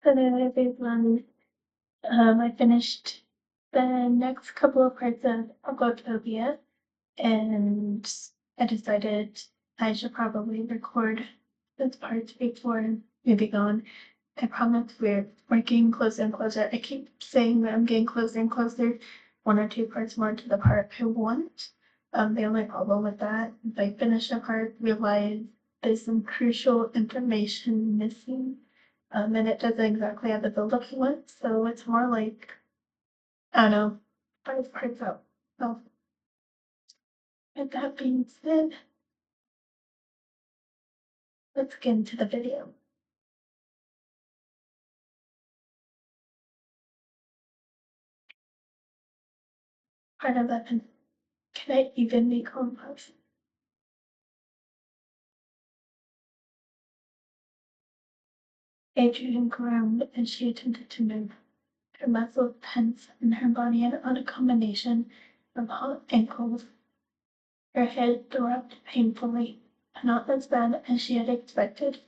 Hello everyone. I finished the next couple of parts of Aquaphobia, and I decided I should probably record this part before moving on. I promise we're getting closer and closer. I keep saying that I'm getting closer and closer, 1 or 2 parts more to the part I want. The only problem with that is I finish a part, realize there's some crucial information missing, and it doesn't exactly have the build-up you want, so it's more like, I don't know, 5 parts out. So, with that being said, let's get into the video. Part 11. Can I even be composed? Adrienne groaned as she attempted to move. Her muscles tense and her body had on a combination of hot and cold. Her head throbbed painfully, but not as bad as she had expected.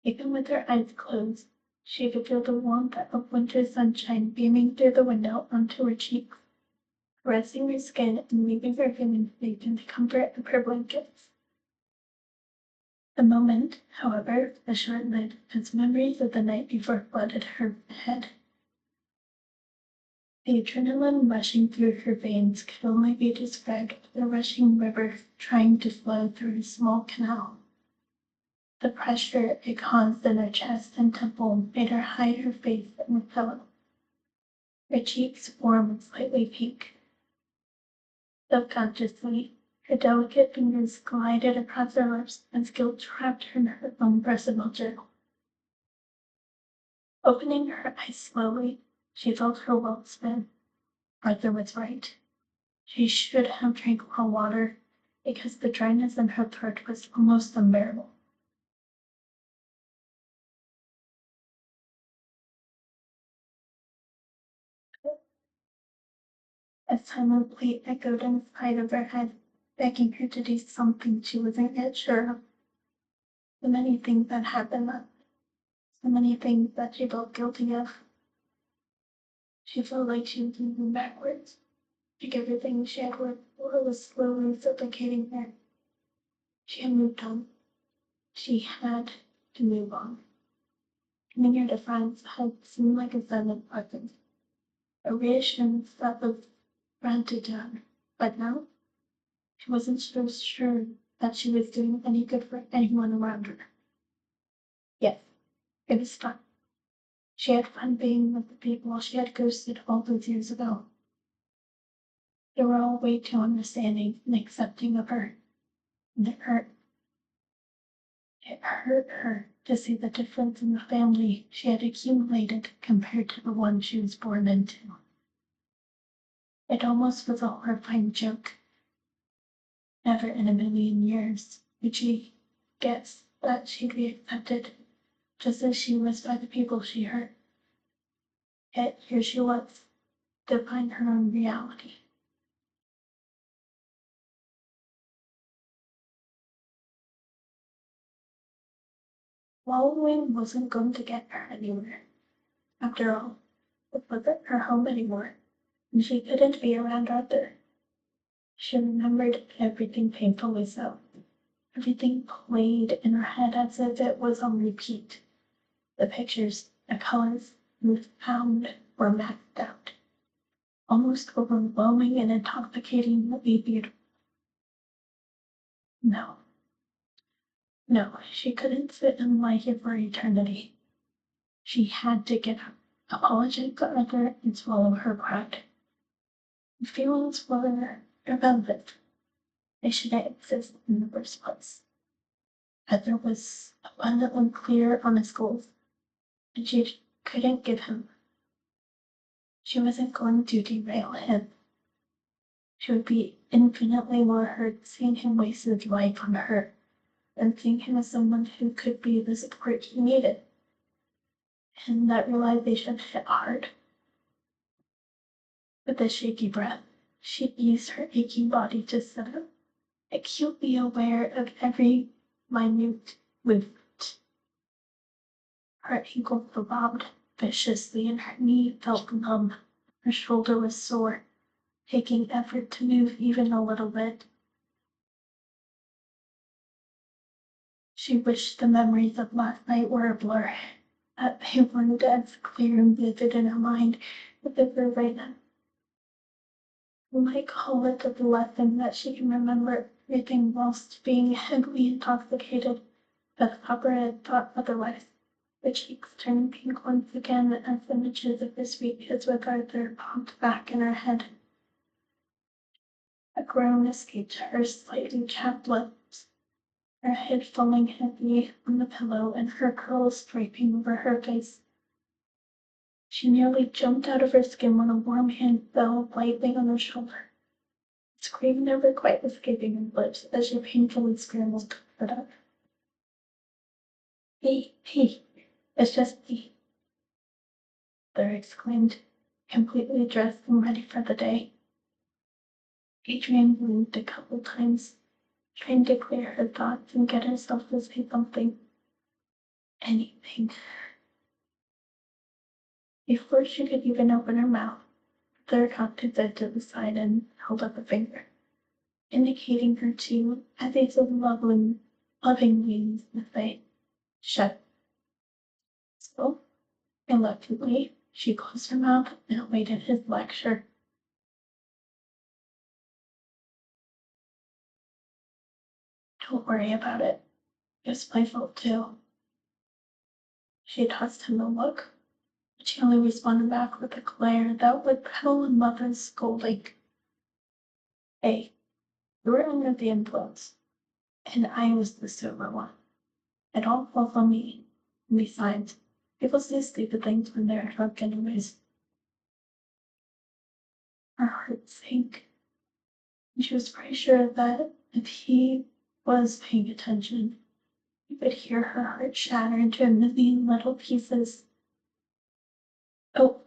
Even with her eyes closed, she could feel the warmth of winter sunshine beaming through the window onto her cheeks, caressing her skin and leaving her feeling safe in the comfort of her blankets. The moment, however, was short-lived as memories of the night before flooded her head. The adrenaline rushing through her veins could only be described as a rushing river trying to flow through a small canal. The pressure it caused in her chest and temple made her hide her face in the pillow. Her cheeks warmed slightly pink. Subconsciously, her delicate fingers glided across her lips as guilt trapped her in her own personal journal. Opening her eyes slowly, she felt her world spin. Arthur was right. She should have drank more water, because the dryness in her throat was almost unbearable. A silently echoed inside of her head, begging her to do something she wasn't yet sure of. So many things that happened, so many things that she felt guilty of. She felt like she was moving backwards, like everything she had worked for was slowly suffocating her. She had moved on. She had to move on. Coming here to France had seemed like a sudden presence, a reassurance that was granted to her, but now she wasn't so sure that she was doing any good for anyone around her. Yes, it was fun. She had fun being with the people she had ghosted all those years ago. They were all way too understanding and accepting of her, and it hurt. It hurt her to see the difference in the family she had accumulated compared to the one she was born into. It almost was a horrifying joke. Never in a million years would she guess that she'd be accepted just as she was by the people she hurt. Yet here she was, defying her own reality. Wallowing wasn't going to get her anywhere. After all, it wasn't her home anymore, and she couldn't be around Arthur. She remembered everything painfully so. Everything played in her head as if it was on repeat. The pictures, the colors, and the sound were maxed out. Almost overwhelming and intoxicatingly beautiful. No. No, she couldn't sit and lie here for eternity. She had to get up, apologize to Arthur, and swallow her pride. The feelings were irrelevant. They shouldn't exist in the first place. Arthur was abundantly clear on his goals, and she couldn't give him. She wasn't going to derail him. She would be infinitely more hurt seeing him waste his life on her than seeing him as someone who could be the support he needed. And that realization hit hard. With a shaky breath, she eased her aching body to sit up, acutely aware of every minute movement. Her ankle throbbed viciously and her knee felt numb. Her shoulder was sore, taking effort to move even a little bit. She wished the memories of last night were a blur, that they weren't as clear and vivid in her mind as they were right now. We might call it a blessing that she can remember everything whilst being heavily intoxicated, but Copperhead thought otherwise. The cheeks turned pink once again as images of his sweet kiss with Arthur popped back in her head. A groan escaped her slightly chapped lips, her head falling heavy on the pillow and her curls draping over her face. She nearly jumped out of her skin when a warm hand fell lightly on her shoulder, a scream never quite escaping her lips as she painfully scrambled to sit up. He, it's just me, Claire exclaimed, completely dressed and ready for the day. Adrienne blinked a couple times, trying to clear her thoughts and get herself to say something. Anything. Before she could even open her mouth, Claire cocked his head to the side and held up a finger, indicating her to, as he said lovingly in the face, shut. So, reluctantly, she closed her mouth and awaited his lecture. Don't worry about it. It's my fault too. She tossed him a look, but he only responded back with a glare that would pedal a mother's scolding. Hey, you were under the influence, and I was the sober one. It all falls on me. And besides, people say stupid things when they're drunk anyways. Her heart sank, and she was pretty sure that if he was paying attention, he could hear her heart shatter into a million little pieces. Oh,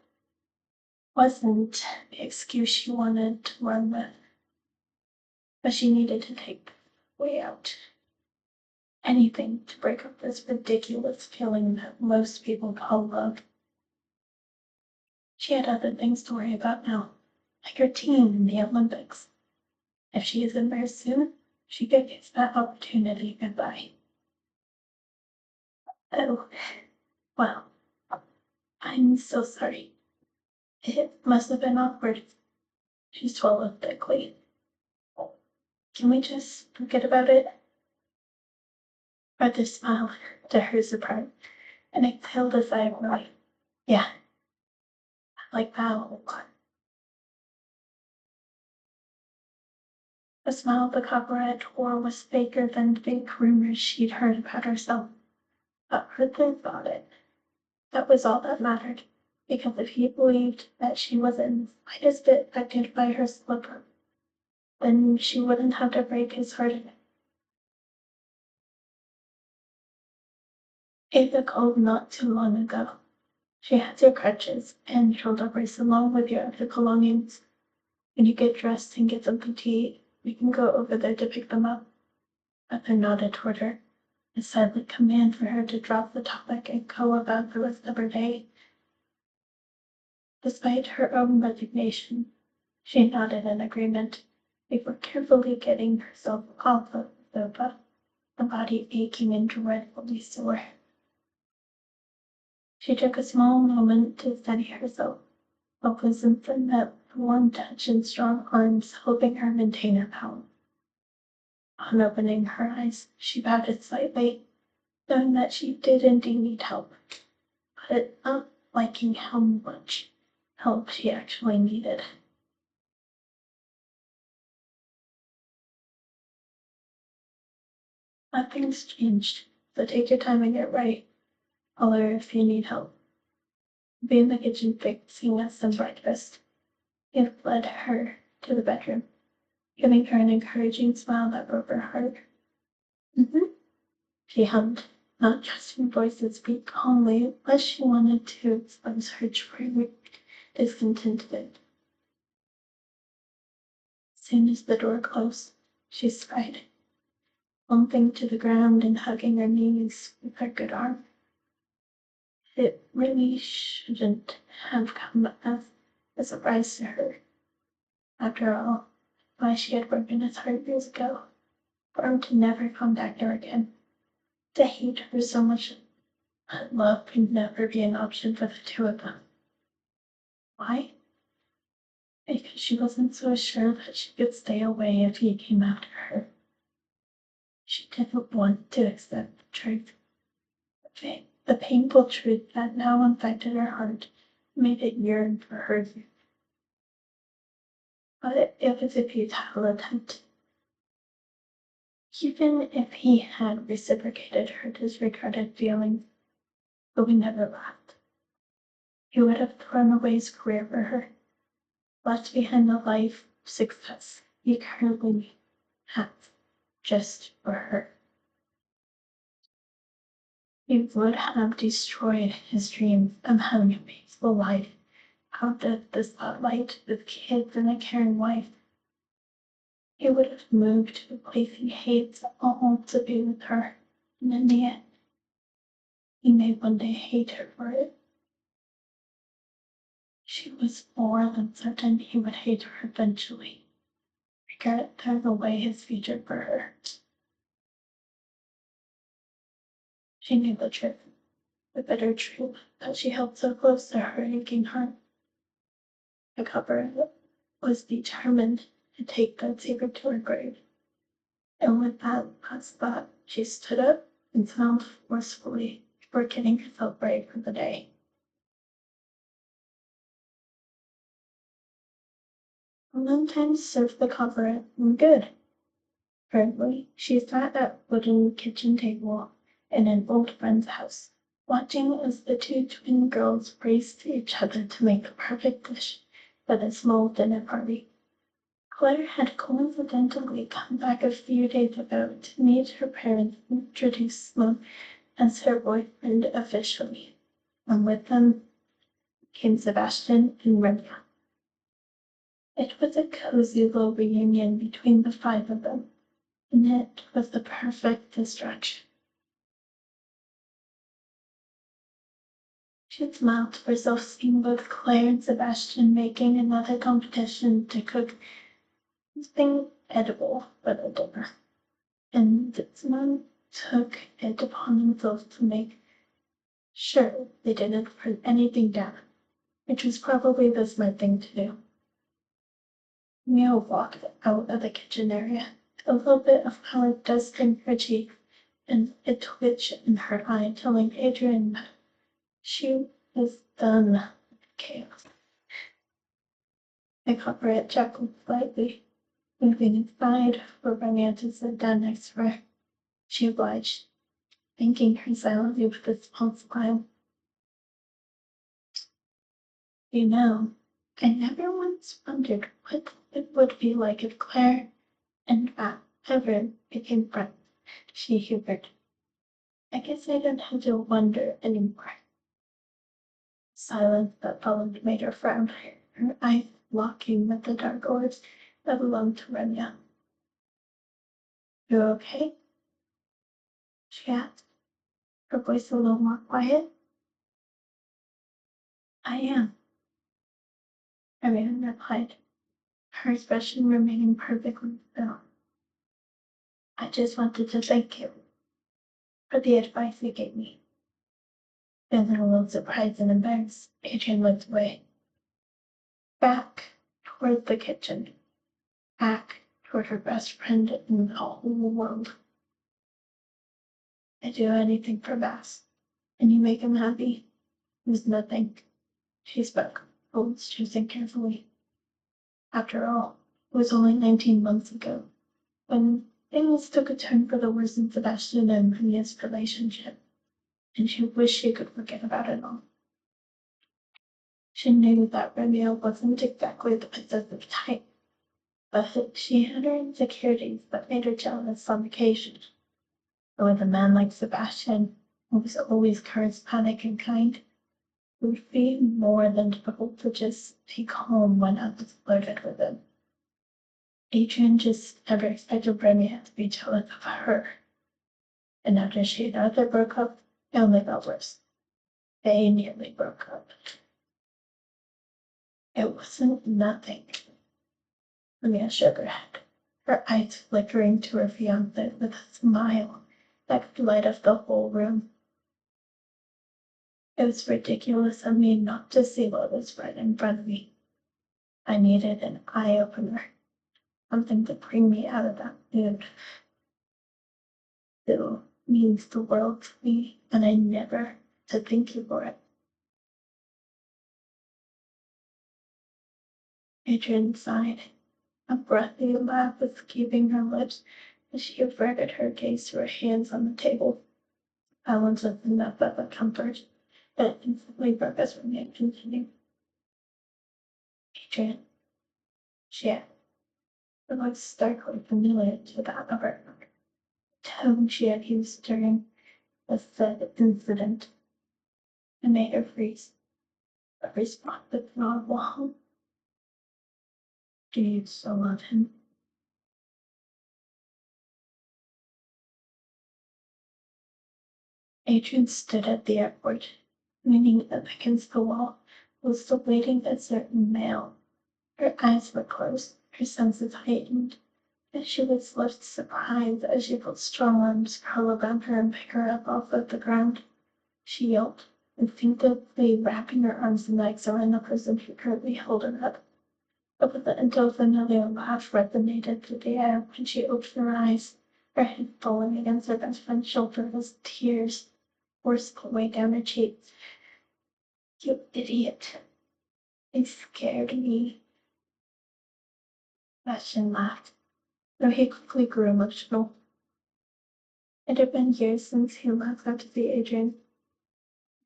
wasn't the excuse she wanted to run with, but she needed to take the way out. Anything to break up this ridiculous feeling that most people call love. She had other things to worry about now, like her team in the Olympics. If she isn't there soon, she could kiss that opportunity goodbye. Oh, well, I'm so sorry. It must have been awkward. She swallowed thickly. Can we just forget about it? Arthur smiled, to her surprise, and exhaled a sigh of relief. Yeah, like that. The smile the Copperhead wore was faker than fake rumors she'd heard about herself. But Arthur thought it. That was all that mattered, because if he believed that she wasn't in the slightest bit affected by her slip-up, then she wouldn't have to break his heart again. Ava called not too long ago. She has your crutches and shoulder brace along with your other belongings. When you get dressed and get something to eat, we can go over there to pick them up. Arthur nodded toward her, a silent command for her to drop the topic and go about the rest of her day. Despite her own resignation, she nodded in agreement before carefully getting herself off of the sofa, the body aching and dreadfully sore. She took a small moment to steady herself, focusing on that warm touch and strong arms helping her maintain her balance. On opening her eyes, she pouted slightly, knowing that she did indeed need help, but not liking how much help she actually needed. Nothing's changed, so take your time and get ready. Holler if you need help. Be in the kitchen fixing us some breakfast. He led her to the bedroom, giving her an encouraging smile that broke her heart. Mm-hmm, she hummed, not trusting voice to speak calmly unless she wanted to expose her true discontentment. As soon as the door closed, she sighed, slumping to the ground and hugging her knees with her good arm. It really shouldn't have come as a surprise to her. After all, why she had broken his heart years ago, for him to never contact her again, to hate her so much that love could never be an option for the two of them. Why? Because she wasn't so sure that she could stay away if he came after her. She didn't want to accept the truth. The painful truth that now infected her heart made it yearn for her. But it was a futile attempt. Even if he had reciprocated her disregarded feelings, but we never laughed. He would have thrown away his career for her, left behind the life of success he currently has just for her. He would have destroyed his dreams of having a peaceful life out of the spotlight with kids and a caring wife. He would have moved to a place he hates all to be with her, and in the end, he may one day hate her for it. She was more than certain he would hate her eventually, regret throwing away his future for her. She knew the truth, the bitter truth that she held so close to her aching heart. The cover was determined to take that secret to her grave. And with that last thought, she stood up and smiled forcefully before getting herself ready for the day. Sometimes serve the cover and good. Currently, she sat at a wooden kitchen table in an old friend's house, watching as the two twin girls raced each other to make the perfect dish for the small dinner party. Claire had coincidentally come back a few days ago to meet her parents and introduce them as her boyfriend officially, and with them came Sebastian and Renia. It was a cozy little reunion between the five of them, and it was the perfect distraction. She smiled to herself seeing both Claire and Sebastian making another competition to cook something edible for the dinner, and this one took it upon themselves to make sure they didn't put anything down, which was probably the smart thing to do. Mia walked out of the kitchen area, a little bit of color dusting her cheek and a twitch in her eye, telling Adrienne that she was done with chaos. The culprit chuckled slightly, moving aside for Renia to sit down next to her. She obliged, thanking her silently with a small smile. You know, I never once wondered what it would be like if Claire and Matt ever became friends, she humoured. I guess I don't have to wonder anymore. The silence that followed made her frown, her eyes locking with the dark orbs that belonged to Renia. You okay? She asked, her voice a little more quiet. I am, Renia replied, her expression remaining perfectly still. I just wanted to thank you for the advice you gave me. Feeling a little surprised and embarrassed, Adrienne looked away. Back toward the kitchen, back toward her best friend in the whole world. I'd do anything for Bass, and you make him happy. It was nothing, she spoke, always choosing carefully. After all, it was only 19 months ago, when things took a turn for the worse in Sebastian and Maria's relationship, and she wished she could forget about it all. She knew that Romeo wasn't exactly the possessive type, but she had her insecurities that made her jealous on occasion. But with a man like Sebastian, who was always charismatic and kind, it would be more than difficult to just take home when others flirted with him. Adrienne just never expected Romeo to be jealous of her, and after she and Arthur broke up, it only got worse. They nearly broke up. It wasn't nothing. Leah shook her head, her eyes flickering to her fiancé with a smile that could light up the whole room. It was ridiculous of me not to see what was right in front of me. I needed an eye-opener, something to bring me out of that mood. Still means the world to me, and I never to thank you for it. Adrienne sighed. A breathy laugh escaping her lips as she averted her gaze to her hands on the table. Silence was enough of a comfort, but it instantly broke us from it continued. Adrienne, she added, her voice starkly familiar to that of her tone she had used during the said incident. It made her freeze, but respond with an audible hum. Do you still love him? Adrienne stood at the airport, leaning up against the wall, while still waiting a certain mail. Her eyes were closed, her senses heightened, and she was left surprised as she felt strong arms curl around her and pick her up off of the ground. She yelped, instinctively wrapping her arms and legs around the person who currently held her up. But with the until familiar laugh resonated through the air when she opened her eyes, her head falling against her best friend's shoulder as tears forced their way down her cheeks. You idiot. They scared me. Sebastian laughed, though he quickly grew emotional. It had been years since he last got to see Adrienne,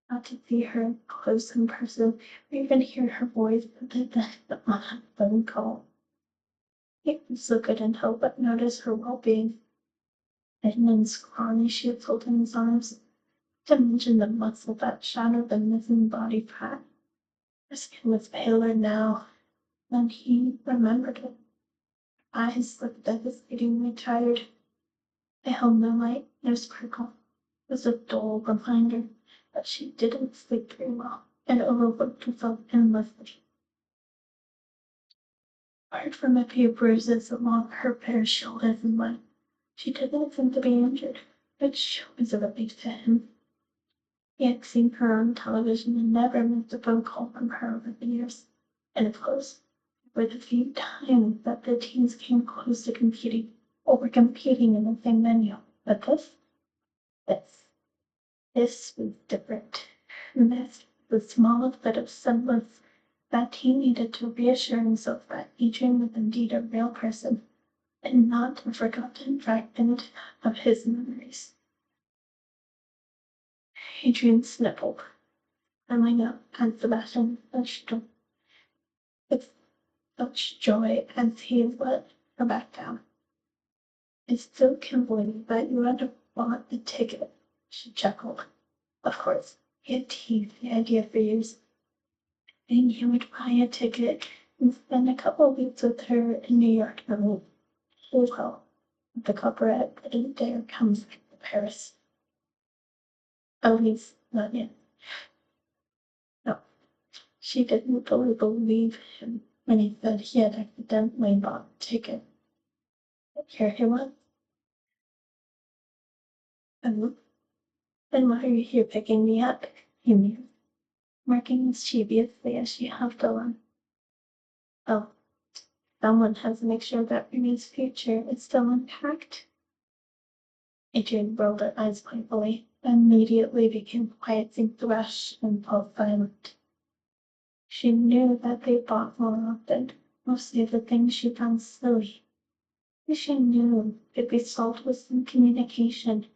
not to see her close in person, or even hear her voice other than on a phone call. He also couldn't help but notice her well-being. Thin and scrawny she had pulled in his arms, to mention the muscle that shadowed the missing body fat. Her skin was paler now than he remembered it. Eyes looked devastatingly tired. They held no light, no sparkle. It was a dull reminder that she didn't sleep very well and overworked herself endlessly. Apart from a few bruises along her bare shoulders and leg, she didn't seem to be injured, which was a relief to him. He had seen her on television and never missed a phone call from her over the years, and it was were the few times that the teams came close to competing or were competing in the same venue. But this, this was different. This was the smallest bit of semblance that he needed to reassure himself that Adrienne was indeed a real person and not a forgotten fragment of his memories. Adrienne sniffled, coming up and Sebastian touched him with such joy as he let her back down. I still can't believe that you had to bought a ticket, she chuckled. Of course, he had teased the idea for years. Then he would buy a ticket and spend a couple of weeks with her in New York and well, the corporate didn't dare come to Paris. At least not yet. No, she didn't fully believe him when he said he had accidentally bought a ticket. But here he was. And then why are you here picking me up? He mused, marking mischievously as she huffed along. Oh, someone has to make sure that Ernie's future is still intact. Adrienne rolled her eyes playfully, and immediately became quiet, seemed to rush and fall silent. She knew that they fought more often, mostly the things she found silly. She knew it'd be solved with some communication,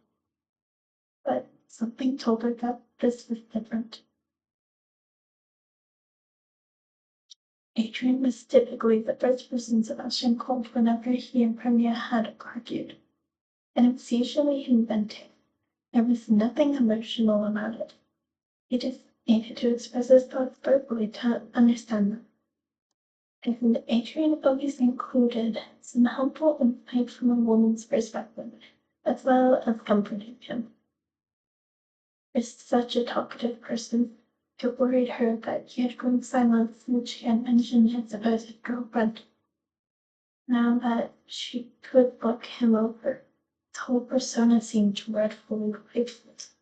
but something told her that this was different. Adrienne was typically the first person Sebastian called whenever he and Premier had argued, and it was usually inventive. There was nothing emotional about it. He just needed to express his thoughts verbally to understand them. And Adrienne always included some helpful insight from a woman's perspective, as well as comforting him. is such a talkative person. It worried her that he had grown silent since she had mentioned his supposed girlfriend. Now that she could look him over, his whole persona seemed dreadfully lifeless.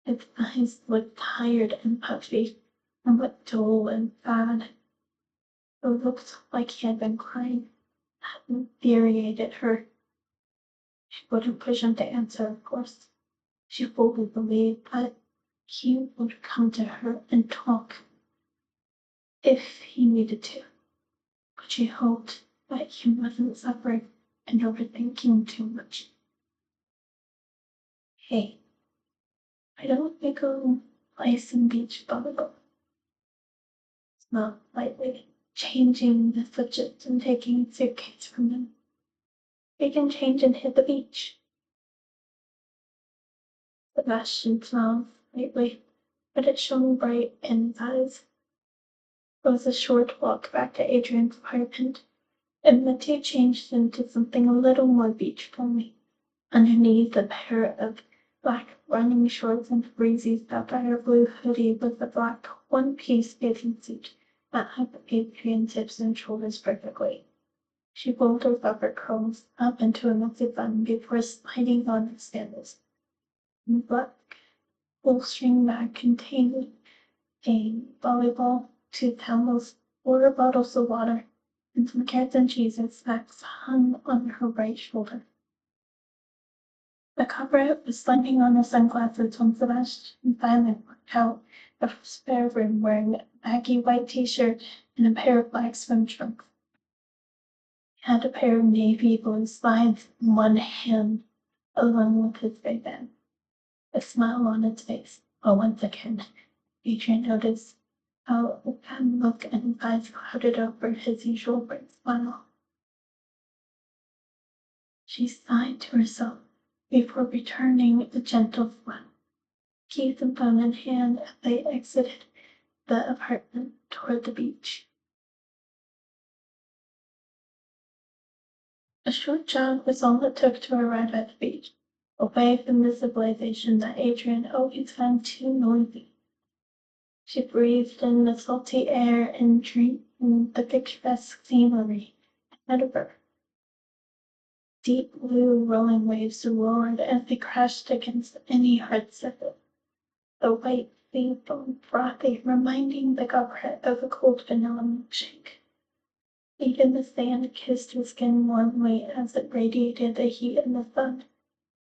His eyes looked tired and puffy, and looked dull and sad. It looked like he had been crying. That infuriated her. She wouldn't push him to answer, of course. She fully believed that he would come to her and talk if he needed to. But she hoped that he wasn't suffering and overthinking too much. Hey, why don't we go play some beach volleyball? Smiled lightly, changing the fidgets and taking his suitcase from him. We can change and hit the beach. Sebastian smiled slightly, but it shone bright in his eyes. It was a short walk back to Adrienne's apartment, and the two changed into something a little more beach-friendly. Underneath a pair of black running shorts and breezy sapphire blue hoodie with a black one-piece bathing suit that hugged Adrienne's hips and shoulders perfectly. She rolled her rubber curls up into a messy bun before sliding on her sandals. The black full-string bag contained a volleyball, 2 towels, 4 bottles of water, and some carrots and cheese and snacks hung on her right shoulder. The cover was slamming on her sunglasses when Sebastian finally walked out of her spare room wearing a baggy white t-shirt and a pair of black swim trunks. He had a pair of navy blue slides in one hand, along with his big bag, a smile on his face. But once again, Adrienne noticed how the kind look and his eyes clouded over his usual bright smile. She sighed to herself before returning a gentle smile. Keys and phone in hand as they exited the apartment toward the beach. A short jog was all it took to arrive at the beach, away from the civilization that Adrienne always found too noisy. She breathed in the salty air and drank in the picturesque scenery ahead of her. Deep blue rolling waves roared as they crashed against any hard surface. The white sea foamed frothy, reminding the goblet of a cold vanilla milkshake. Even the sand kissed her skin warmly as it radiated the heat in the sun,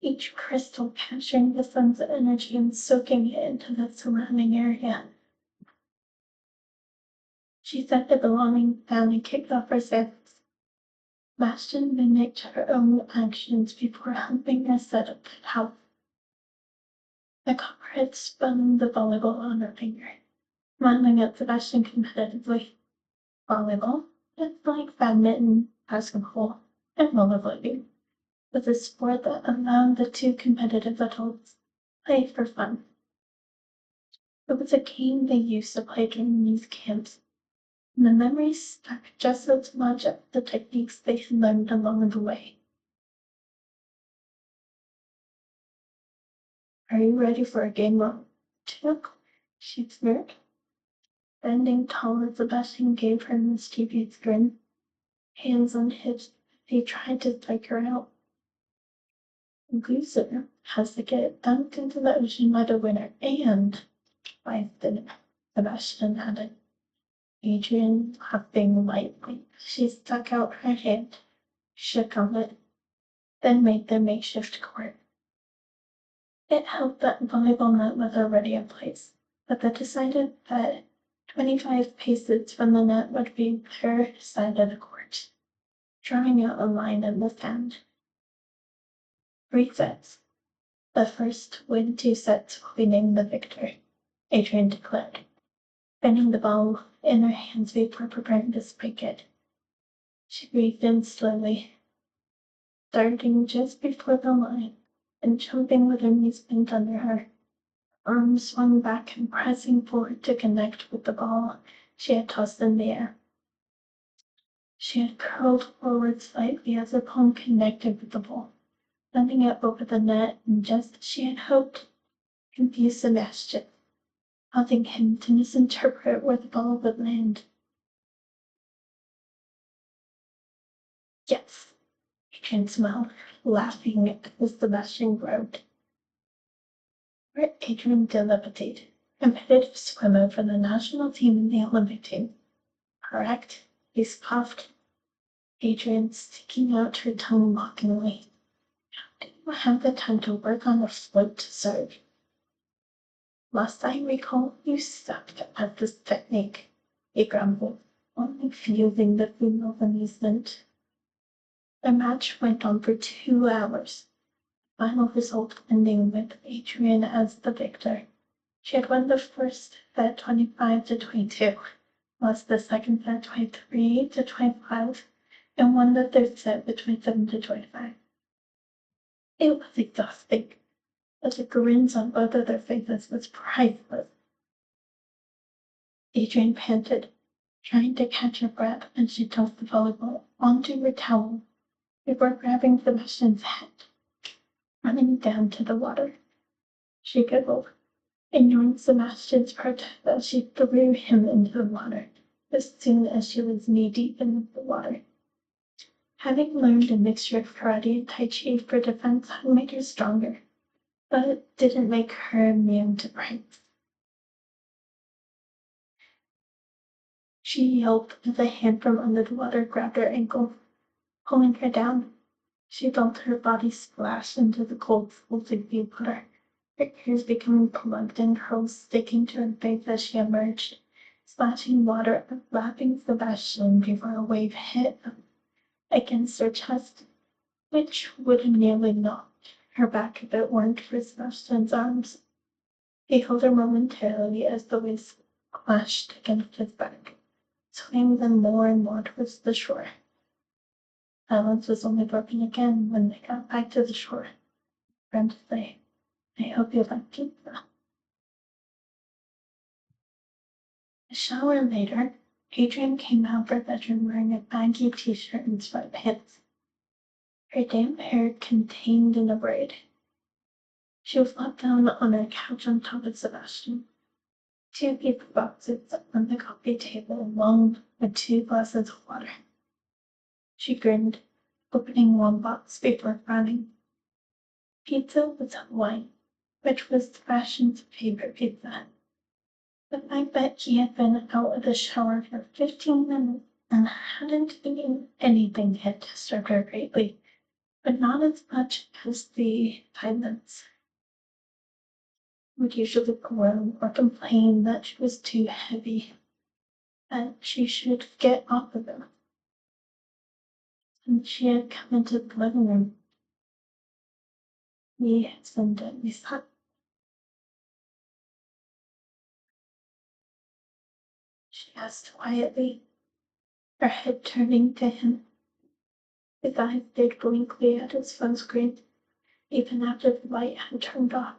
each crystal capturing the sun's energy and soaking it into the surrounding area. She set the belongings down and kicked off her sandals. Bastion mimicked her own actions before helping her set up the house. The comrade spun the volleyball on her finger, smiling at Sebastian competitively. Volleyball? It's like badminton, basketball, and rollerblading. Was a sport that allowed the two competitive adults play for fun. It was a game they used to play during youth camps, and the memories stuck just as much as the techniques they had learned along the way. Are you ready for a game of tug? She sneered. Bending taller, Sebastian gave her a mischievous grin, hands on hips. He tried to psych her out. Loser has to get dunked into the ocean by the winner and by the Sebastian added. Adrienne laughing lightly. She stuck out her hand, shook on it, then made the makeshift court. It helped that volleyball net was already in place, but they decided that 25 paces from the net would be their side of the court, drawing out a line in the sand. 3 sets. The first win 2 sets will be named the victor, Adrienne declared, spinning the ball in her hands before preparing to spike it. She breathed in slowly, starting just before the line and jumping with her knees bent under her. Arms swung back and pressing forward to connect with the ball she had tossed in the air. She had curled forward slightly as her palm connected with the ball, sending it over the net, and just as she had hoped, confused Sebastian, causing him to misinterpret where the ball would land. Yes, Adrienne smiled, laughing as Sebastian groaned. Adrienne Delapetite, competitive swimmer for the national team and the Olympic team. Correct? He scoffed. Adrienne sticking out her tongue mockingly. Do you have the time to work on a float to serve? Last I recall, you sucked at this technique, he grumbled, only fueling the female's amusement. The match went on for 2 hours, the final result ending with Adrienne as the victor. She had won the first set 25-22, lost the second set 23-25, and won the third set with 27-25. It was exhausting, but the grins on both of their faces was priceless. Adrienne panted, trying to catch her breath as she tossed the volleyball onto her towel before grabbing Sebastian's head, running down to the water. She giggled, ignoring Sebastian's protest as she threw him into the water as soon as she was knee-deep in the water. Having learned a mixture of karate and tai chi for defense had made her stronger, but it didn't make her immune to pranks. She yelped as a hand from under the water grabbed her ankle, pulling her down. She felt her body splash into the cold, salty water, her ears becoming plugged and curls sticking to her face as she emerged, splashing water and lapping Sebastian before a wave hit against her chest, which would have nearly knocked her back if it weren't for Sebastian's arms. He held her momentarily as the waves clashed against his back, swaying them more and more towards the shore. Silence was only broken again when they got back to the shore. Friend say, I hope you like pizza. A shower later, Adrienne came out of her bedroom wearing a baggy t-shirt and sweatpants. Her damp hair contained in a braid. She was flopped down on her couch on top of Sebastian. 2 paper boxes on the coffee table along with 2 glasses of water. She grinned, opening one box before frowning. Pizza was Hawaiian, which was Sebastian's favorite pizza. The fact that he had been out of the shower for 15 minutes and hadn't eaten anything had disturbed her greatly, but not as much as the silence. Would usually groan or complain that she was too heavy, that she should get off of him. And she had come into the living room. He had been deadly silent. She asked quietly, her head turning to him. His eyes stared blankly at his phone screen, even after the light had turned off.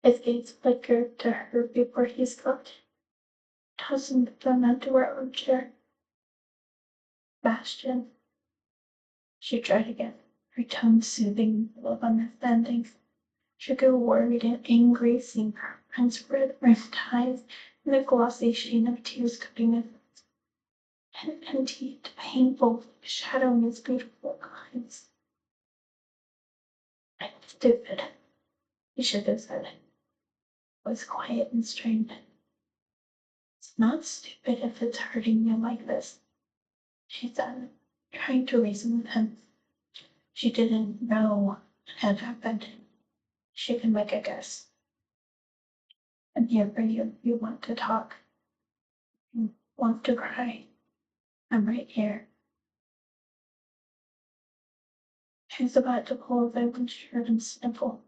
His gaze flickered to her before he stopped, tossing them into her armchair. Bastion. She tried again, her tone soothing, full of understanding. She grew worried and angry, seeing her friend's red-rimmed eyes and the glossy sheen of tears covering his lips, and empty, painful, shadowing his beautiful eyes. I'm stupid, he shook his head. It was quiet and strained. It's not stupid if it's hurting you like this, she said, trying to reason with him. She didn't know what had happened. She could make a guess. I'm here for you if you want to talk. You want to cry. I'm right here. She was about to pull away when she heard him sniffle.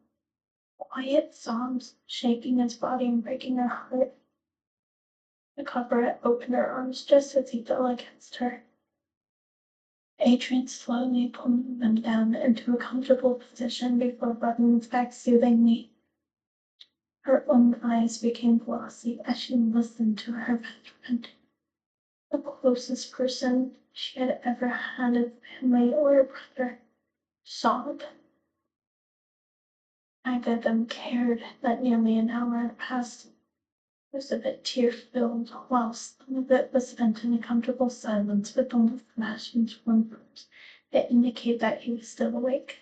Quiet sobs, shaking his body and breaking her heart. The coverette opened her arms just as he fell against her. Adrienne slowly pulled them down into a comfortable position before rubbing his back soothingly. Her own eyes became glossy as she listened to her best friend, the closest person she had ever had as family or a brother, sob. Neither of them cared that nearly an hour had passed. Most of it tear-filled, whilst some of it was spent in a comfortable silence with only Sebastian's whimpers that indicate that he was still awake.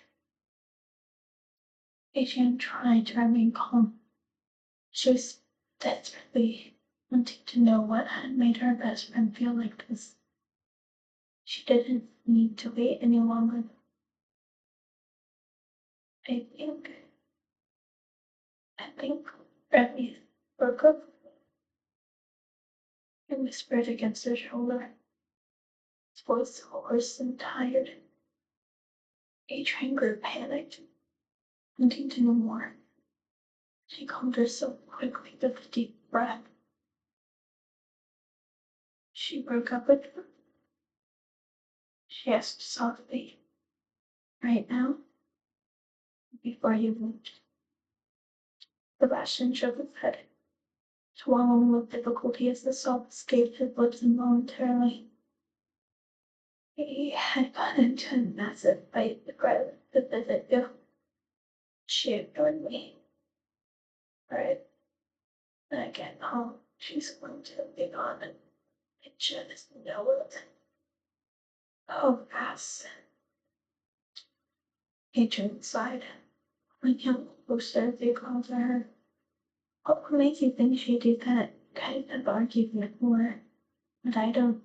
Adrienne tried to remain calm. She was desperately wanting to know what had made her best friend feel like this. She didn't need to wait any longer. I think Remy broke up. He whispered against her shoulder, his voice hoarse and tired. Adrienne grew panicked, wanting to know more. She calmed herself quickly with a deep breath. She broke up with him? She asked softly. Right now? Before you moved. Sebastian shook his head, swallowing with difficulty as the sob escaped his lips involuntarily. He had gotten into a massive fight with Riley to visit you. She ignored me. Right. When I get home, she's going to be gone, and I just know it. Oh, ass. Adrienne sighed, when him closer as he called to her. What makes you think she did that? Kind of argued before, but I don't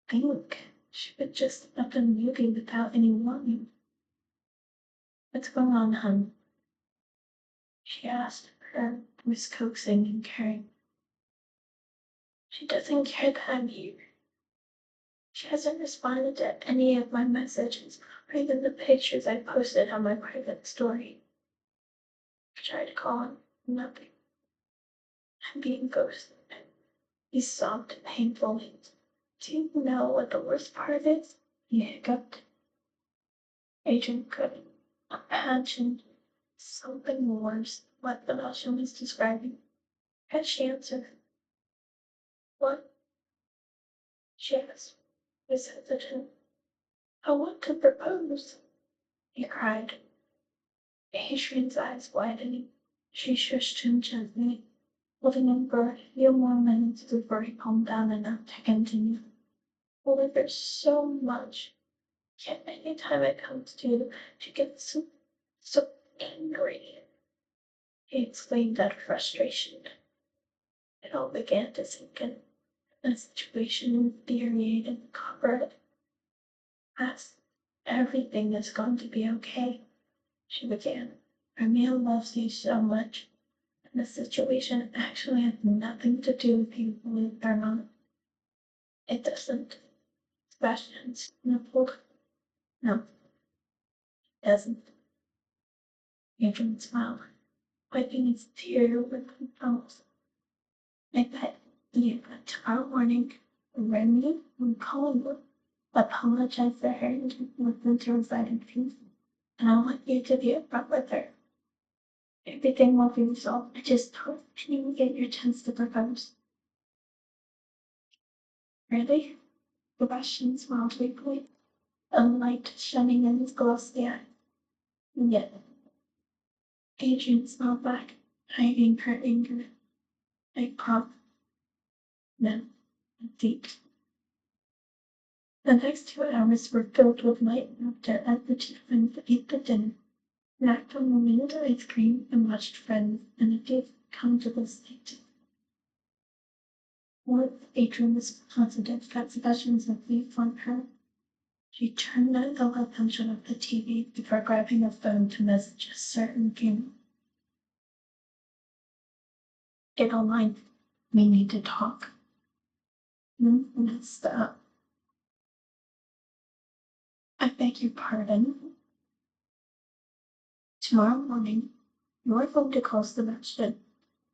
think she would just up and moving without any warning. What's going on, hun? She asked, her voice coaxing and caring. She doesn't care that I'm here. She hasn't responded to any of my messages or even the pictures I posted on my private story. I tried to call him, nothing. I'm being ghosted. He sobbed painfully. Do you know what the worst part is? He hiccuped. Adrienne could imagine something worse than what the Belgian was describing. As she answered, what? She asked, was hesitant. I want to propose, he cried. Adrienne's eyes widening. She shushed him gently, holding him for a few more minutes before he calmed down enough to continue. I love her so much, yet any time it comes to, she gets so angry. He exclaimed out of frustration. It all began to sink in. The situation infuriated and covered. As everything is going to be okay, she began. Romeo loves you so much, and the situation actually has nothing to do with you, believe it or not. It doesn't. Sebastian sniffled. No, it doesn't. Adrian smiled, wiping his tear with her thumbs. I bet you that tomorrow morning, Remy will call you, apologize for her, and listen to her side of things. And I want you to be upfront with her. Everything will be resolved. I just hope you will get your chance to propose. Really? Sebastian smiled weakly, a light shining in his glossy eye. Yes. Adrienne smiled back, hiding her anger. I promise. No, deep. The next 2 hours were filled with light laughter as the two friends ate the dinner, snacked on the ice cream, and watched Friends in a deep, comfortable state. Once Adrienne was positive that Sebastian was asleep on her, she turned the left function of the TV before grabbing a phone to message a certain female. Get online. We need to talk. Stop. I beg your pardon. Tomorrow morning, you're going to call Sebastian,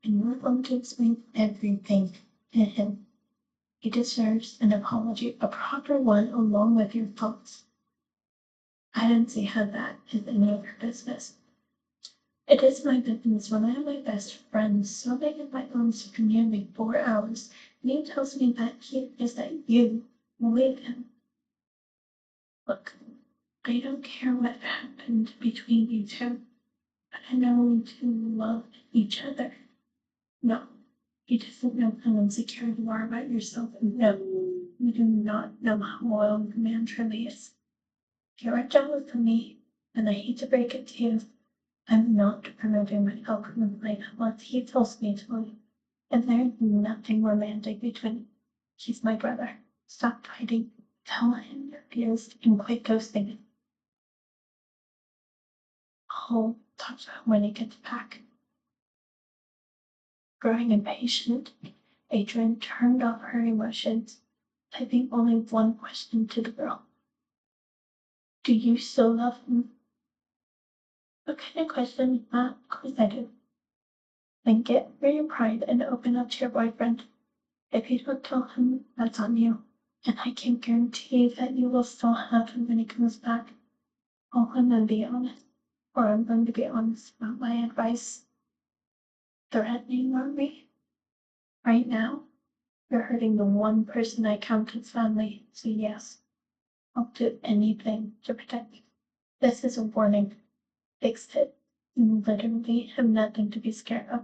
and you're going to explain everything to him. He deserves an apology, a proper one, along with your thoughts. I don't see how that is any of your business. It is my business when I have my best friend sobbing in my arms for nearly 4 hours, and he tells me that you will leave him. Look, I don't care what happened between you two. but I know we two love each other. No, he doesn't know how insecure you are about yourself, and no, you do not know how loyal the man truly is. You are jealous of me, and I hate to break it to you. I'm not promoting myself in the life unless he tells me to, and there's nothing romantic between. He's my brother. Stop fighting. Tell him your fears and quit ghosting him. I'll talk to him when he gets back. Growing impatient, Adrienne turned off her emotions, typing only one question to the girl. Do you still love him? What kind of question? Of course I do. Then get over your pride and open up to your boyfriend. If you don't tell him, that's on you. And I can guarantee that you will still have him when he comes back. Call him and be honest. Or I'm going to be honest about my advice. Threatening, are we? Right now, you're hurting the one person I count as family, so yes, I'll do anything to protect you. This is a warning. Fix it. You literally have nothing to be scared of.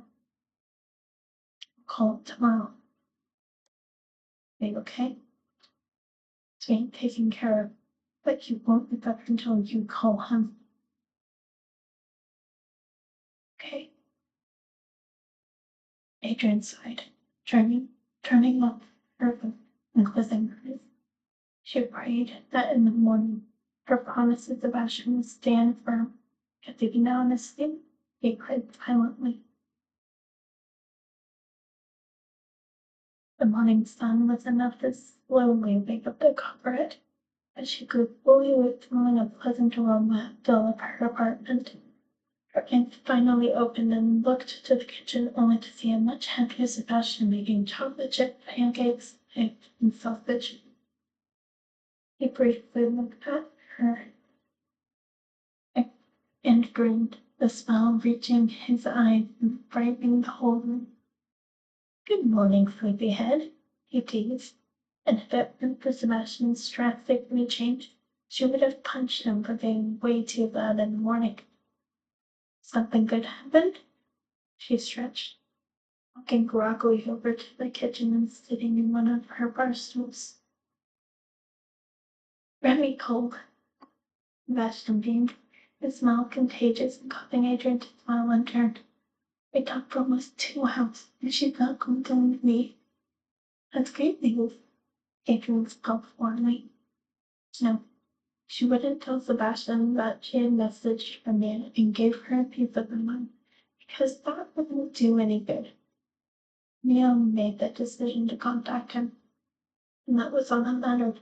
Call it tomorrow. Are you okay? It's being taken care of, but you won't be back until you call him. Okay? Adrienne sighed, turning off her phone and closing her eyes. She prayed that in the morning her promise to Sebastian would stand firm, because even now in his sleep, he cried silently. The morning sun was enough to slowly wake up the culprit, as she grew fully awake, smelling a pleasant aroma fill up her apartment. Her aunt finally opened and looked to the kitchen, only to see a much happier Sebastian making chocolate chip pancakes, eggs, and sausage. He briefly looked at her and grinned, the smile reaching his eyes and brightening the whole room. Good morning, sleepyhead, he teased, and if it weren't for Sebastian's drastic mood change, she would have punched him for being way too loud in the morning. Something good happened? She stretched, walking groggily over to the kitchen and sitting in one of her bar stools. Remy called. Sebastian beamed, his smile contagious and causing Adrienne to smile in turn. We talked for almost 2 hours, and she's not going to leave me. That's great news. Adrienne spoke warmly. No, she wouldn't tell Sebastian that she had messaged Remy and gave her a piece of the mind, because that wouldn't do any good. Mia made the decision to contact him, and that was all that mattered.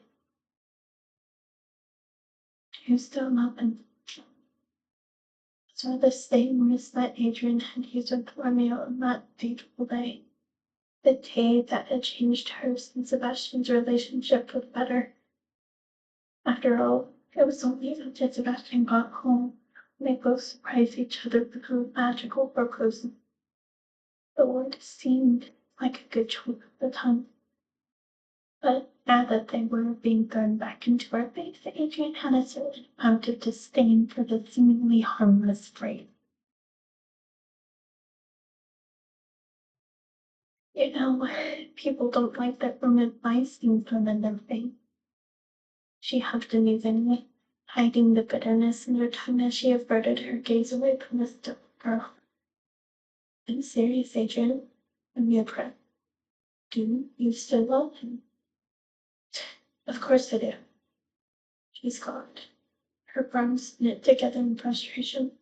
He was still not in. Those were the same words that Adrienne had used with Romeo on that fateful day. The day that had changed hers and Sebastian's relationship was better. After all, it was only after Sebastian got home when they both surprised each other with a magical proposal. The word seemed like a good choice at the time. But now that they were being thrown back into our face, Adrienne had a certain amount of disdain for the seemingly harmless phrase. You know, people don't like that from advice seems to amend everything. She huffed amusingly, hiding the bitterness in her tongue as she averted her gaze away from the still girl. I'm serious, Adrienne. I'm your friend. Do you still love him? Of course I do. She scoffed, her brows knit together in frustration.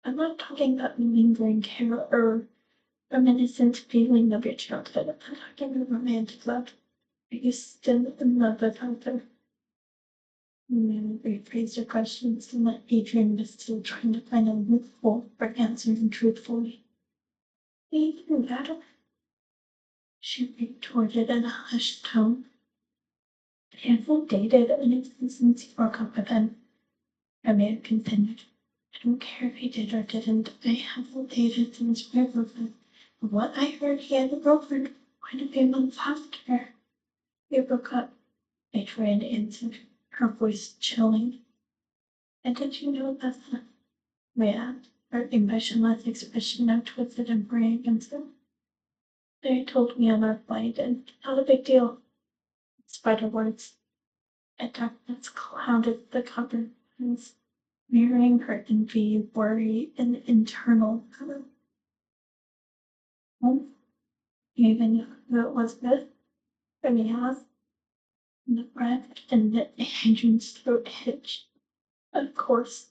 I'm not talking about lingering care or reminiscent feeling of your childhood. I'm talking about romantic love. Are you still in love with Arthur? Mary rephrased her questions and that Adrienne was still trying to find a loophole for answering truthfully. Even better, she retorted in a hushed tone. I haven't dated anyone since you broke up with him. Ramir continued. I don't care if he did or didn't. I haven't dated since we broke up. From what I heard, he had a girlfriend quite a few months after we broke up. Adrienne answered, her voice chilling. And did you know that? Yeah. her emotionless expression now twisted and praying against him. They told me I'm not flight and not a big deal. In spite of words, a darkness clouded the countenance, mirroring her envy, worry, and internal color. You even knew who it was with? Remy asked. The breath and Adrian's throat hitched. Of course,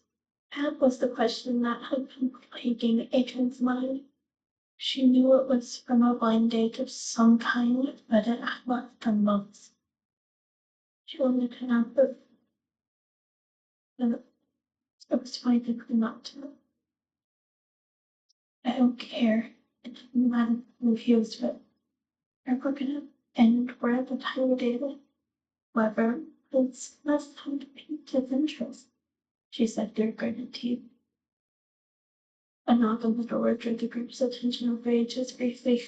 that was the question that had been plaguing Adrian's mind. She knew it was from a blind date of some kind, but it had left for months. She only could not but it was fine not to. I don't care. It didn't matter who he was with. We're gonna end wherever the time we dated. However, it's less time to pique his interest, she said through gritted teeth. A knock on the door drew the group's attention over ages briefly.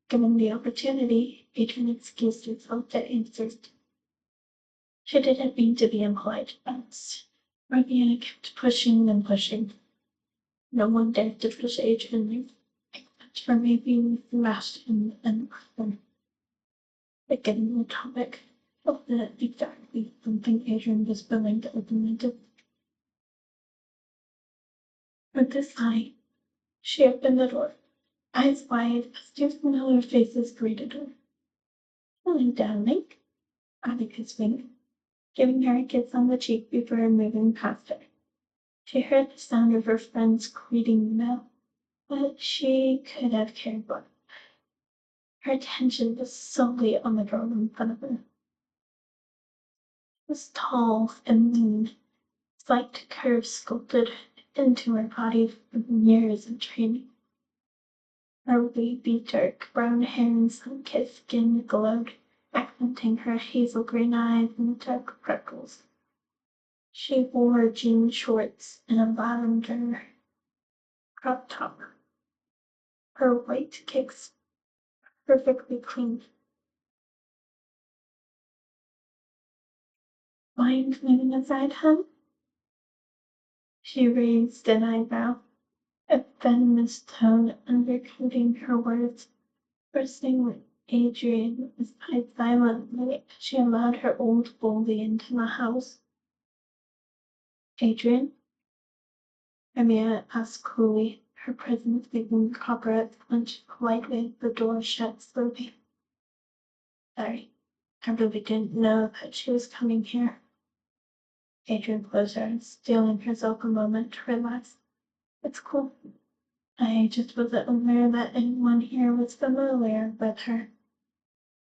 Given the opportunity, Adrian excused herself to answer. She didn't mean to be impolite, but Raviana kept pushing and pushing. No one dared to push Adrian, except for maybe Sebastian and Arthur. But getting the topic wasn't exactly something Adrian was willing to openly do. With a sigh, she opened the door, eyes wide as two familiar faces greeted her. "Hello, darling," Atticus winked, giving her a kiss on the cheek before moving past her. She heard the sound of her friend's greeting now, but she could have cared less. Her attention was solely on the girl in front of her. She was tall and lean, slight curves sculpted into her body from years of training. Her wavy, dark brown hair and sun-kissed skin glowed, accenting her hazel green eyes and dark freckles. She wore jean shorts and a lavender crop top. Her white kicks perfectly clean. "Mind moving aside, hun?" She raised an eyebrow, a venomous tone undercoating her words. Bursting Adrian sighed silently as she allowed her old bully into the house. "Adrian?" Amira asked coolly, her presence leaving Copperhead clenched politely as the door shut slowly. "Sorry, I really didn't know that she was coming here." Adrian closed her eyes, steeling herself a moment to relax. "It's cool. I just wasn't aware that anyone here was familiar with her."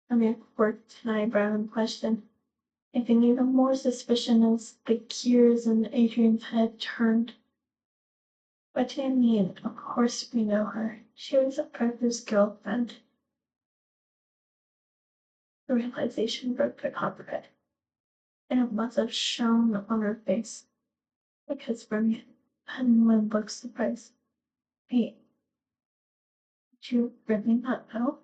Amir quirked an eyebrow in question, making even more suspicion as the gears in Adrian's head turned. "What do you mean? Of course we know her. She was Arthur's girlfriend." The realization broke the Copperhead, and it must have shown on her face, because Remy hadn't looked surprised. "Wait, did you really not know?"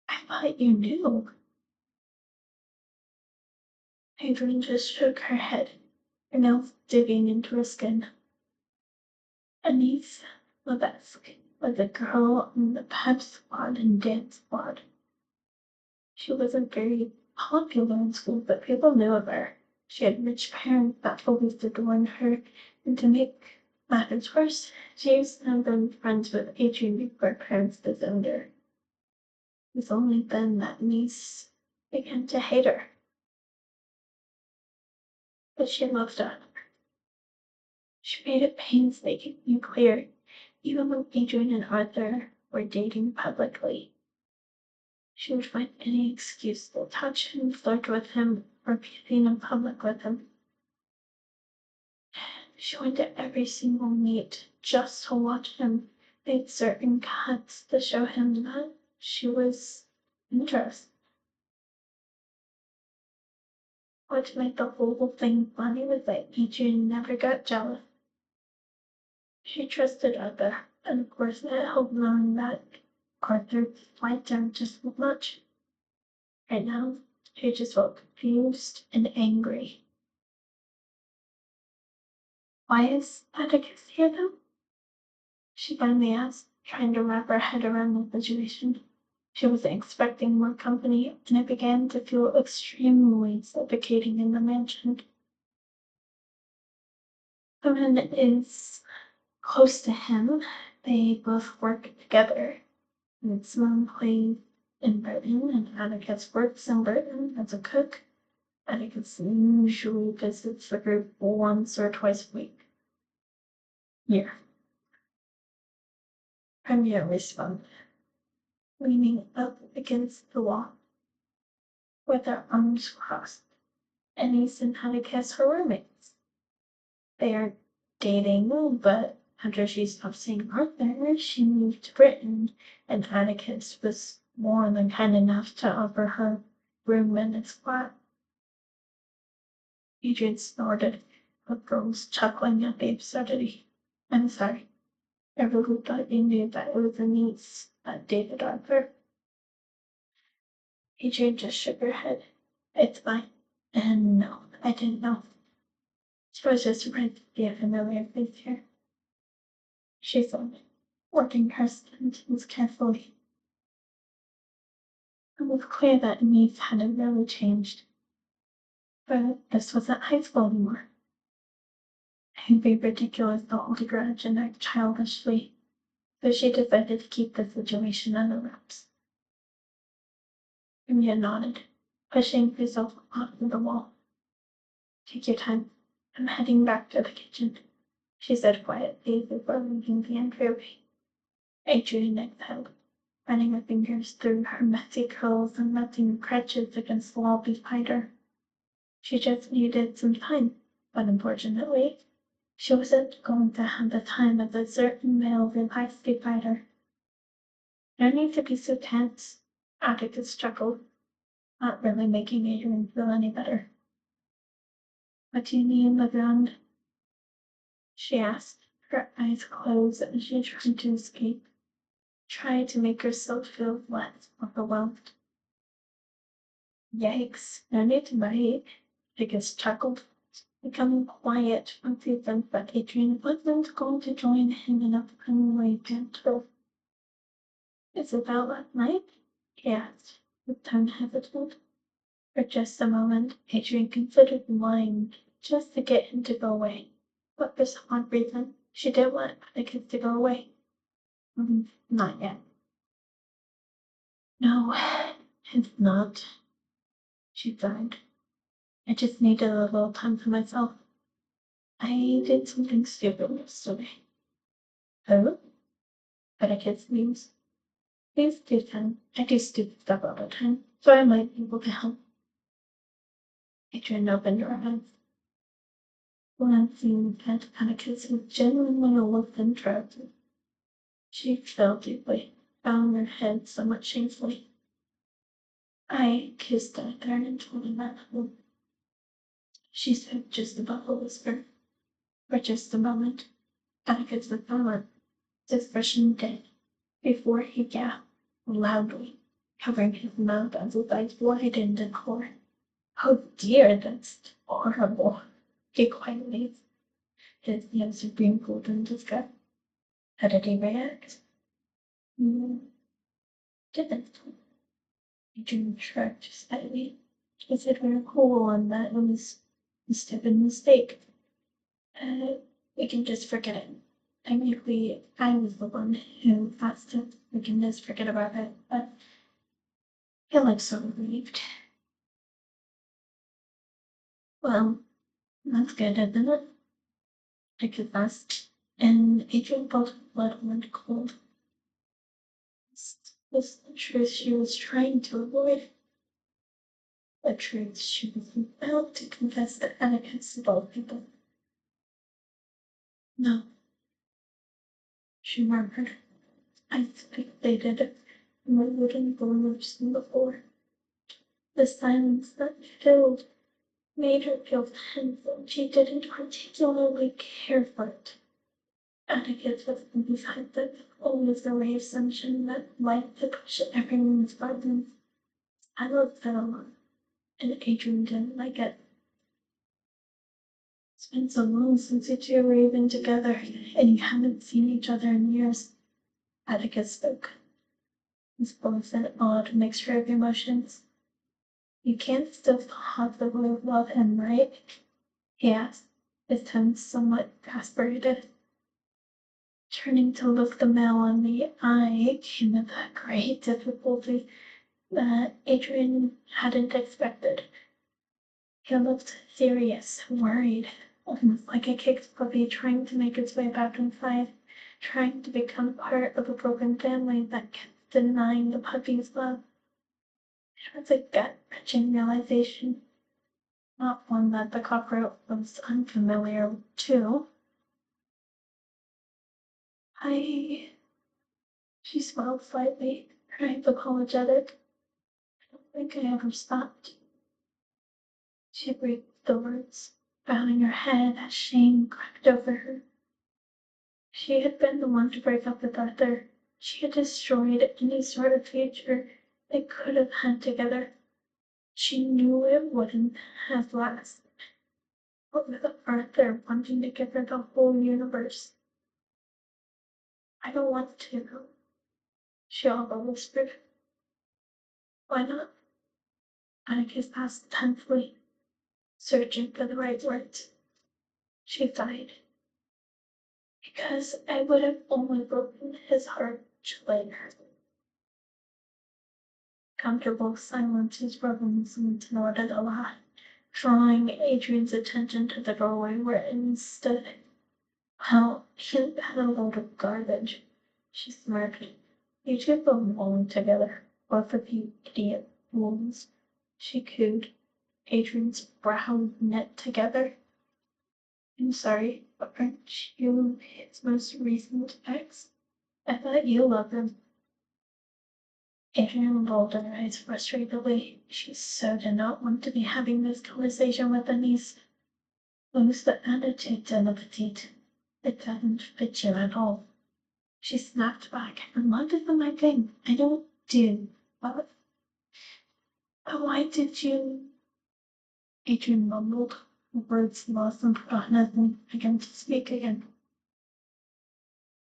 "I thought you knew." Adrian just shook her head, her nails digging into her skin. Anais Levesque was a girl on the pep squad and dance squad. She wasn't very popular in school, but people knew of her. She had rich parents that always adored her, and to make matters worse, she used to have been friends with Adrian before her parents disowned her. It was only then that Anais began to hate her. But she loved her. She made it painstakingly clear, even when Adrian and Arthur were dating publicly. She would find any excuse to touch him, flirt with him, or be seen in public with him. She went to every single meet just to watch him, made certain cuts to show him that she was interested. What made the whole thing funny was that Adrian never got jealous. She trusted Arthur, and of course it helped knowing that Arthur liked her just as much. Right now, she just felt confused and angry. Why is Atticus here though? She finally asked, trying to wrap her head around the situation. She wasn't expecting more company, and it began to feel extremely suffocating in the mansion. Evan is close to him. They both work together. And Simone plays in Britain, and Atticus works in Britain as a cook. Atticus usually visits the group once or twice a week. Yeah. Premier responded, leaning up against the wall, with their arms crossed. Anais and Atticus are roommates. They are dating, but after she stopped seeing Arthur, she moved to Britain, and Atticus was more than kind enough to offer her room in his flat. Adrienne snorted, the girls chuckling at the absurdity. I'm sorry. I really thought you knew that it was a niece that dated Arthur. Adrienne just shook her head. It's fine. And no, I didn't know. She was just surprised to see a familiar face here. She said, working her sentence carefully. It was clear that Anais hadn't really changed. But this wasn't high school anymore. It'd be ridiculous to hold a grudge and act childishly, so she decided to keep the situation under wraps. Emilia nodded, pushing herself onto the wall. Take your time. I'm heading back to the kitchen, she said quietly before leaving the entryway. Adrienne exhaled, running her fingers through her messy curls and melting crutches against the wall beside her. She just needed some time, but unfortunately, she wasn't going to have the time of a certain male relaxed beside her. No need to be so tense, Atticus chuckled, not really making Adrienne feel any better. What do you need, Legrand? She asked, her eyes closed as she tried to escape, tried to make herself feel less overwhelmed. Yikes, no need to bite, Atticus chuckled, becoming quiet once he sensed that Adrienne wasn't going to join him in a friendly banter. Is it about last night? He asked, with tone hesitant. For just a moment, Adrienne considered lying, just to get him to go away. But for some odd reason, she didn't want Atticus to go away. Not yet. No, it's not, she sighed. I just needed a little time for myself. I did something stupid yesterday. Oh? Atticus means. Please do tell. I do stupid stuff all the time, so I might be able to help. Adrienne opened her eyes, glancing at Atticus who genuinely looked interested. She felt deeply, bowing her head somewhat shamefully. I kissed Arthur and told him at home, she said just above a whisper. For just a moment, Atticus looked on, his expression dead, before he gasped loudly, covering his mouth as his eyes widened in horror. Oh dear, that's horrible, he quietly, his hands wrinkled in disgust. How did he react? Didn't. Adrienne shrugged slightly. He said we were cool on that. It was a stupid mistake. We can just forget it. Technically, I was the one who asked it. We can just forget about it, but I feel like so relieved. Well, that's good, isn't it? I confessed, and Adrienne felt blood went cold. This was the truth she was trying to avoid. The truth she was about to confess to Atticus of all people. No, she murmured. I fixated on the wooden doors from before. The silence that filled made her feel tense, and she didn't particularly care for it. Atticus was beside them, always a ray of sunshine that light to push everyone's buttons. I loved that a lot, and Adrienne didn't like it. been so long since you two were even together, and you haven't seen each other in years. Atticus spoke, his voice an odd mixture of emotions. You can't still possibly love him, right? He asked, his tone somewhat exasperated. Turning to look the male in the eye came with a great difficulty that Adrienne hadn't expected. He looked serious, worried, almost like a kicked puppy trying to make its way back inside, trying to become part of a broken family that kept denying the puppy's love. It was a gut-wrenching realization, not one that the cockroach was unfamiliar to. She smiled slightly, her eyes apologetic. I don't think I ever stopped. She breathed the words, bowing her head as shame crept over her. She had been the one to break up with Arthur. She had destroyed any sort of future they could have had together. She knew it wouldn't have lasted. But with Arthur wanting to give her the whole universe, I don't want to, she all but whispered. Why not? Atticus asked tensely, searching for the right words. She sighed. Because I would have only broken his heart later. Comfortable silence is Robinson snorted a lot, drawing Adrian's attention to the doorway wherein stood. Well, you had a load of garbage, she smirked. You two belong together, both of you idiot fools, she cooed, Adrian's brow knit together. I'm sorry, but aren't you his most recent ex? I thought you loved him. Adrienne rolled her eyes frustratedly. She so did not want to be having this conversation with Anais. Lose the attitude, petite. It doesn't fit you at all. She snapped back. And love isn't my thing. I don't do. But why did you? Adrienne mumbled, words lost and forgotten as they began to speak again.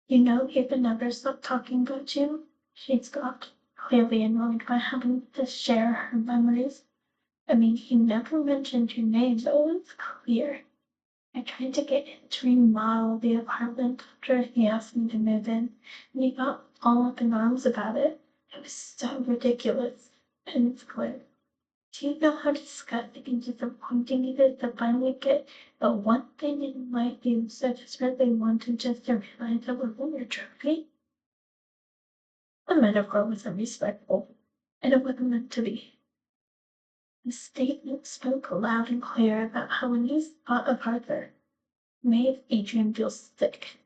You know he would never stop talking about you? She scoffed, clearly annoyed by having to share her memories. I mean, he never mentioned your name, though it's clear. I tried to get him to remodel the apartment after he asked me to move in, and he got all up in arms about it. It was so ridiculous, and it's clear. Do you know how disgusting and disappointing it is to finally get the one thing in life you so desperately wanted just to realize it wasn't your trophy? The metaphor wasn't respectful, and it wasn't meant to be. The statement spoke loud and clear about how Anais thought of Arthur, made Adrienne feel sick.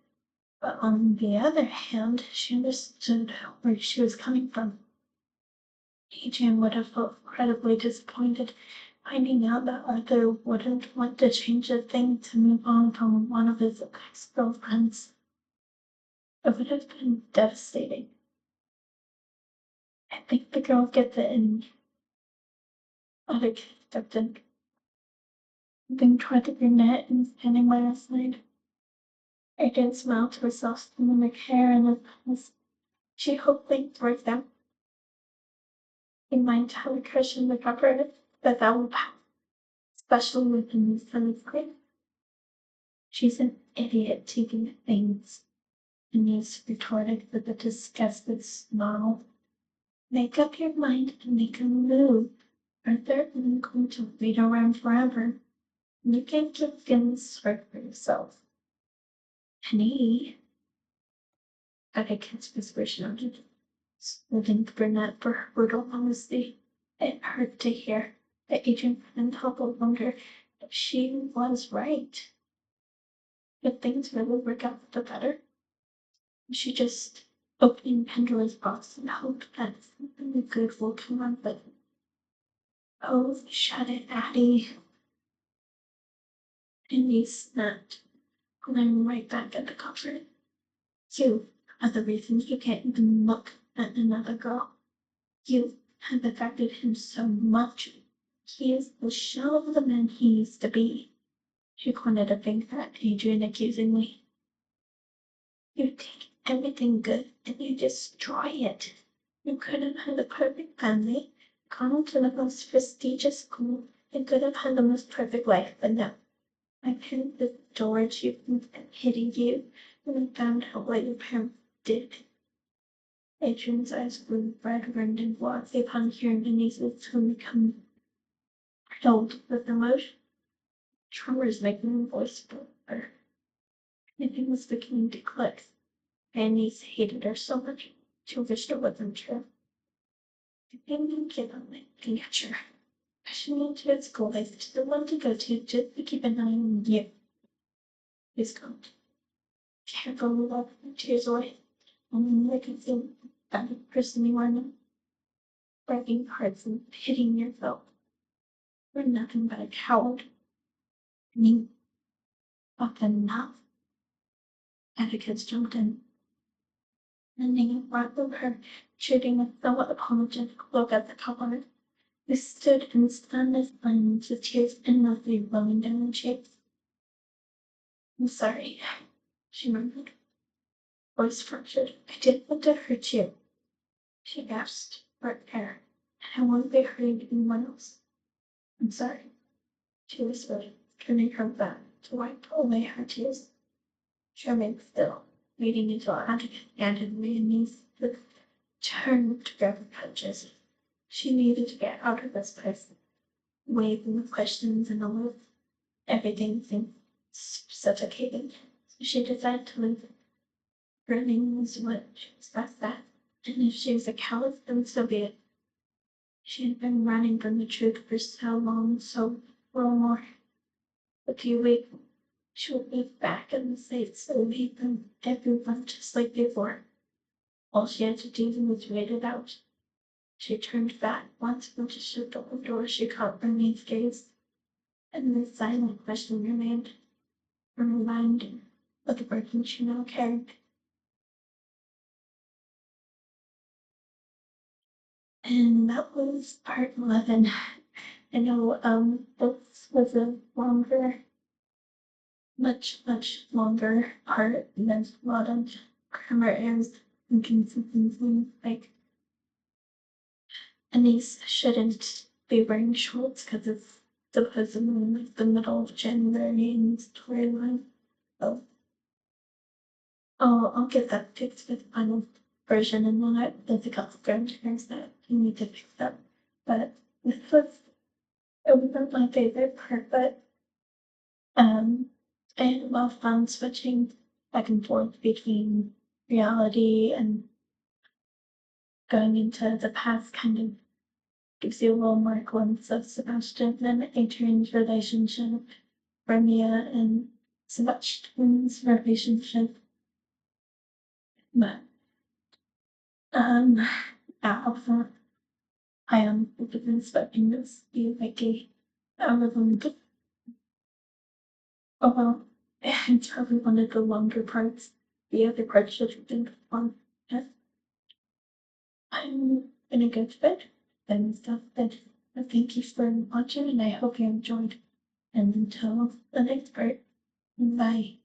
But on the other hand, she understood where she was coming from. Adrienne would have felt incredibly disappointed finding out that Arthur wouldn't want to change a thing to move on from one of his ex-girlfriends. It would have been devastating. I think the girl gets it in. Other kid stepped in, moving toward the brunette and standing by her side. Adrienne smiled to herself, swimming her hair in his eyes. She hoped they'd break them. He might have a cushion to cover it, but that will pass, especially within the sun's cream. She's an idiot taking things, Anais retorted with a disgusted snarl. Make up your mind and make a move, or they're going to wait around forever. You can't keep feeling sorry for yourself. Annie, Atticus whispered shouted, scolding the brunette for her brutal honesty. It hurt to hear, but Adrienne couldn't help but wonder if she was right. Would things really work out for the better? She just opened Pandora's box and hoped that something good will come of it. Oh, shut it, Addie. And he snapped, glaring right back at the comfort. You are the reason he can't even look at another girl. You have affected him so much. He is the shell of the man he used to be. She pointed a finger at Adrienne accusingly. You take everything good and you destroy it. You could have had the perfect family, gone to the most prestigious school, and could have had the most perfect life, but no. My parents adored you and hated you when they found out what your parents did. Adrian's eyes grew red, ringed, and blossy upon hearing Anis's tone become filled with emotion. Tremors making her voice broke. Anything was beginning to click. Anais hated her so much. She wished it wasn't true. I didn't give up my future. I should move to a school I still want to go to just to keep an eye on you. Please don't. Careful, love, tears away. Only I can feel that person you are now. Breaking hearts and pitying yourself. You're nothing but a coward. I mean, often enough. Advocates jumped in. Ending right with her, shooting a somewhat apologetic look at the couple. They stood in stunned silence with tears endlessly rolling down their cheeks. I'm sorry, she murmured, voice fractured. I didn't want to hurt you. She gasped for air, and I won't be hurting anyone else. I'm sorry, she whispered, turning her back to wipe away her tears. She remained still, waiting until Advocate handed me a niece to turn to grab her crutches. She needed to get out of this place, waving with questions and aloof. Everything seemed suffocating, so she decided to leave. Running was what she was best at, and if she was a coward, then so be it. She had been running from the truth for so long, so little more. A few weeks, she would be back in the States and meet them, everyone just like before. All she had to do was wait it out. She turned back once when she shut the door. She caught Bernie's gaze, and the silent question remained, a reminder of the burden she now carried. And that was part 11. I know this was a longer, much longer part, and there's a lot of grammar errors and inconsistencies. Like, Anise shouldn't be wearing shorts because it's supposedly like the middle of January in the storyline. So I'll get that fixed with the final version, and then there's a couple grammar errors that you need to fix up. But this was it wasn't my favorite part, but I had a lot of fun switching back and forth between reality and going into the past. Kind of gives you a little more glimpse of Sebastian and Adrian's relationship, Romeo and Sebastian's relationship. But also I am expecting this to be like a album. Oh well, it's probably one of the longer parts. The other parts should have been fun. Yeah. I'm gonna go to bed and stuff, but thank you for watching and I hope you enjoyed. And until the next part, bye.